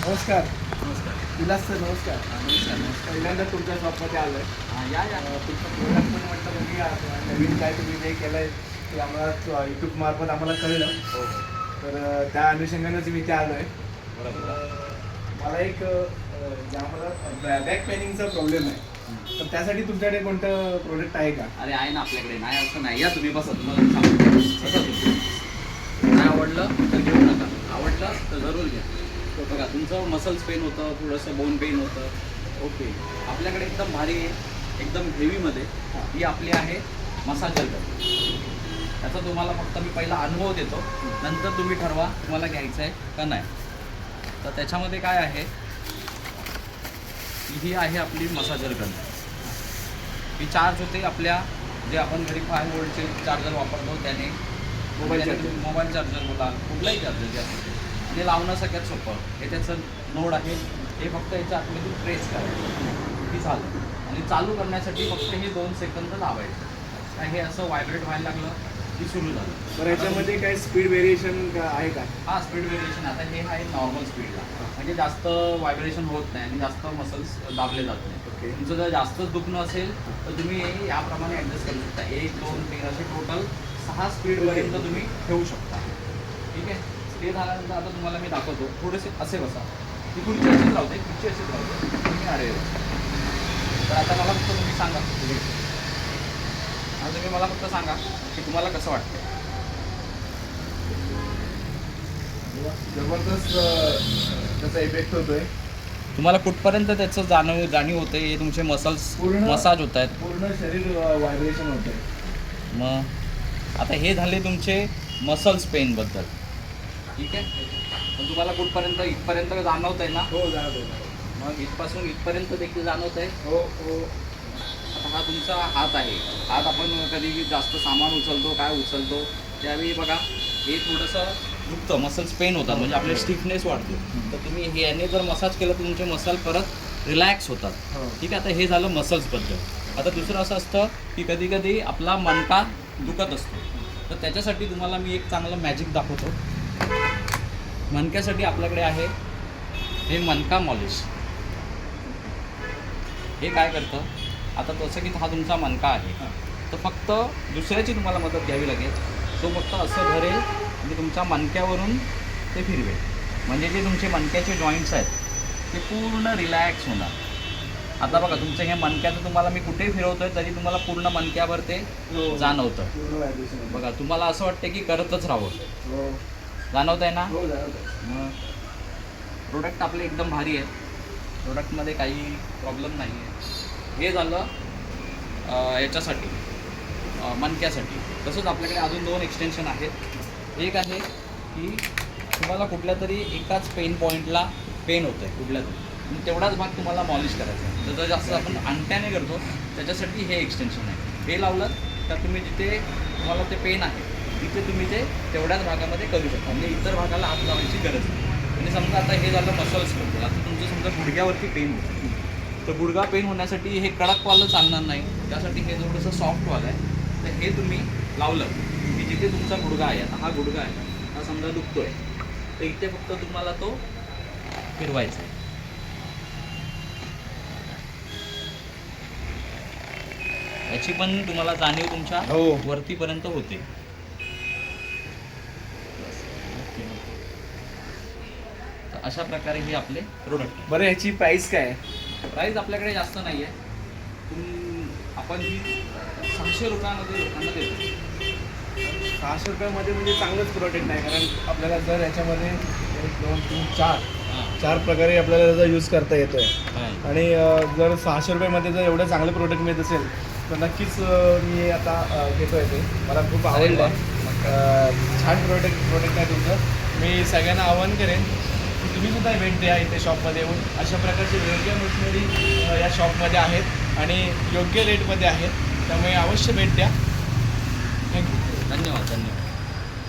नमस्कार नमस्कार. विलास सर, नमस्कार. नमस्कार. पहिल्यांदा तुमच्या शॉपमध्ये आलो आहे. या तुमचं प्रोडक्ट पण म्हटलं बघूया, नवीन काय तुम्ही जे केलं आहे ते आम्हाला यूट्यूब मार्फत आम्हाला कळलं. हो तर त्या अनुषंगानेच मी इथे आलो आहे. बरोबर. मला एक जे आम्हाला बॅक पेनिंगचा प्रॉब्लेम आहे, तर त्यासाठी तुमच्याकडे कोणतं प्रोडक्ट आहे का? अरे आहे ना आपल्याकडे. नाही असं नाही. या तुम्ही बसा. तुम्हाला सांगतो बसा तुम्ही. नाही आवडलं तर घेऊ नका, आवडलं तर जरूर घ्या. बघा तुमचं मसल्स पेन होतं, थोडंसं बोन पेन होतं. ओके. आपल्याकडे एकदम भारी आहे, एकदम हेवीमध्ये ही आपली आहे मसाज जलगन. त्याचा तुम्हाला फक्त मी पहिला अनुभव देतो, नंतर तुम्ही ठरवा तुम्हाला घ्यायचं आहे का नाही. तर त्याच्यामध्ये काय आहे, ही आहे आपली मसाजर गन. ही चार्ज होते आपल्या जे आपण घरी 5 वोल्टचे चार्जर वापरतो त्याने. Mobile charger. मोबाईल चार्जर बोला, कुठलाही चार्जर जे असेल ते लावणं सगळ्यात सोपं. हे त्याचं नोड आहे, हे फक्त याच्या आतमधून प्रेस करायचं की झालं. आणि चालू करण्यासाठी फक्त हे 2 सेकंद लावायचं. हे असं व्हायब्रेट व्हायला लागलं की सुरू झालं. तर याच्यामध्ये काय स्पीड व्हेरिएशन आहे का? हा स्पीड व्हेरिएशन. आता हे आहे नॉर्मल स्पीडला, म्हणजे जास्त व्हायब्रेशन होत नाही आणि जास्त मसल्स दाबले जात नाही. ओके. तुमचं जर जास्तच दुखणं असेल तर तुम्ही याप्रमाणे ॲडजस्ट करू शकता. 1, 2, 3 असे टोटल 6 स्पीडपर्यंत तुम्ही ठेवू शकता. ठीक आहे. ते झाल्यानंतर आता तुम्हाला मी दाखवतो. थोडेसे असे बसा. ती खुर्ची अशीच राहते, खुर्ची अशीच राहते, तुम्ही अरे. तर आता मला फक्त तुम्ही सांगा, आता तुम्ही मला फक्त सांगा की तुम्हाला कसं वाटतं. जबरदस्त त्याचा इफेक्ट होतोय. तुम्हाला कुठपर्यंत त्याचं जाणीव होते, हे तुमचे मसल्स पूर्ण मसाज होत आहेत. पूर्ण शरीर व्हायब्रेशन होतंय. मग आता हे झाले तुमचे मसल्स पेनबद्दल. ठीक आहे. पण तुम्हाला कुठपर्यंत इथपर्यंत जाणवत आहे ना. हो, जाणवतोय. मग इथपासून इथपर्यंत देखील जाणवत आहे. हो हो. आता हा तुमचा हात आहे. हात आपण कधी जास्त सामान उचलतो, काय उचलतो त्यावेळी बघा हे थोडंसं दुखतं, मसल्स पेन होतात, म्हणजे आपले स्टिफनेस वाढतो. तर तुम्ही हे याने जर मसाज केलं तर तुमचे मसल परत रिलॅक्स होतात. हो. ठीक आहे. आता हे झालं मसल्सबद्दल. आता दुसरं असं असतं की कधी कधी आपला मणका दुखत असतो, तर त्याच्यासाठी तुम्हाला मी एक चांगलं मॅजिक दाखवतो. मणक्यासाठी आपल्याकडे आहे हे मणका मॉलिश. हे काय करतं, आता तसं की हा तुमचा मणका आहे, तर फक्त दुसऱ्याची तुम्हाला मदत घ्यावी लागेल. तो फक्त असं धरेल आणि तुमच्या मणक्यावरून ते फिरवेल, म्हणजे जे तुमचे मणक्याचे जॉईंट्स आहेत ते पूर्ण रिलॅक्स होणार. आता बघा तुमचं हे मणक्याचं तुम्हाला मी कुठेही फिरवतोय तरी तुम्हाला पूर्ण मणक्यावर ते जाणवतं. पूर्ण व्हायब्रेशन होतंय. बघा तुम्हाला असं वाटतं की करतच राहावं. हो जाणवत आहे ना. हो, जाणवतंय. मग प्रोडक्ट आपले एकदम भारी आहेत. प्रोडक्टमध्ये काही प्रॉब्लेम नाही आहे. हे झालं याच्यासाठी मणक्यासाठी. तसंच आपल्याकडे अजून 2 एक्सटेन्शन आहेत. एक आहे की तुम्हाला कुठल्या तरी एकाच पेन पॉईंटला पेन होतं आहे कुठल्या तरी, आणि तेवढाच भाग तुम्हाला मॉलिश करायचा आहे. तर जास्त आपण अंगठ्याने करतो त्याच्यासाठी हे एक्सटेन्शन आहे. हे लावलं तर तुम्ही जिथे तुम्हाला ते पेन आहे तिथे तुम्ही ते तेवढ्याच भागामध्ये करू शकता, म्हणजे इतर भागाला हात लावायची गरज नाही. आणि समजा आता हे झालं मसल्सबद्दल. आता तुमचं समजा गुडघ्यावरती पेन होतं, तर गुडघा पेन होण्यासाठी हे कडकवालं चालणार नाही, त्यासाठी हे थोडंसं सॉफ्टवालं आहे. तर हे तुम्ही लावलं की जिथे तुमचा गुडघा आहे, आता हा गुडघा आहे, हा समजा दुखतो आहे, तर इथे फक्त तुम्हाला तो फिरवायचा आहे. याची पण तुम्हाला जाणीव तुमच्या हो. वरतीपर्यंत होते. तर अशा प्रकारे हे आपले प्रोडक्ट आहे. बरं, ह्याची प्राइस काय आहे? प्राईस आपल्याकडे जास्त नाही आहे. आपण ही 600 रुपयामध्ये लोकांना देतो. 600 रुपयामध्ये म्हणजे चांगलंच प्रोडक्ट आहे, कारण आपल्याला जर याच्यामध्ये 1, 2, 3, 4 प्रकारे आपल्याला त्याचा यूज करता येतो आहे. आणि जर 600 रुपयामध्ये जर एवढं चांगलं प्रोडक्ट मिळत असेल तर नक्कीच मी आता घेतो आहे. ते मला खूप आवडलं आहे. छान प्रोडक्ट आहे तुमचं. मी सगळ्यांना आवाहन करेन की तुम्ही सुद्धा भेट द्या इथे शॉपमध्ये येऊन. अशा प्रकारची वेगवेगळ्या मशिनरी या शॉपमध्ये आहेत आणि योग्य रेटमध्ये आहेत, त्यामुळे अवश्य भेट द्या. थँक्यू. धन्यवाद.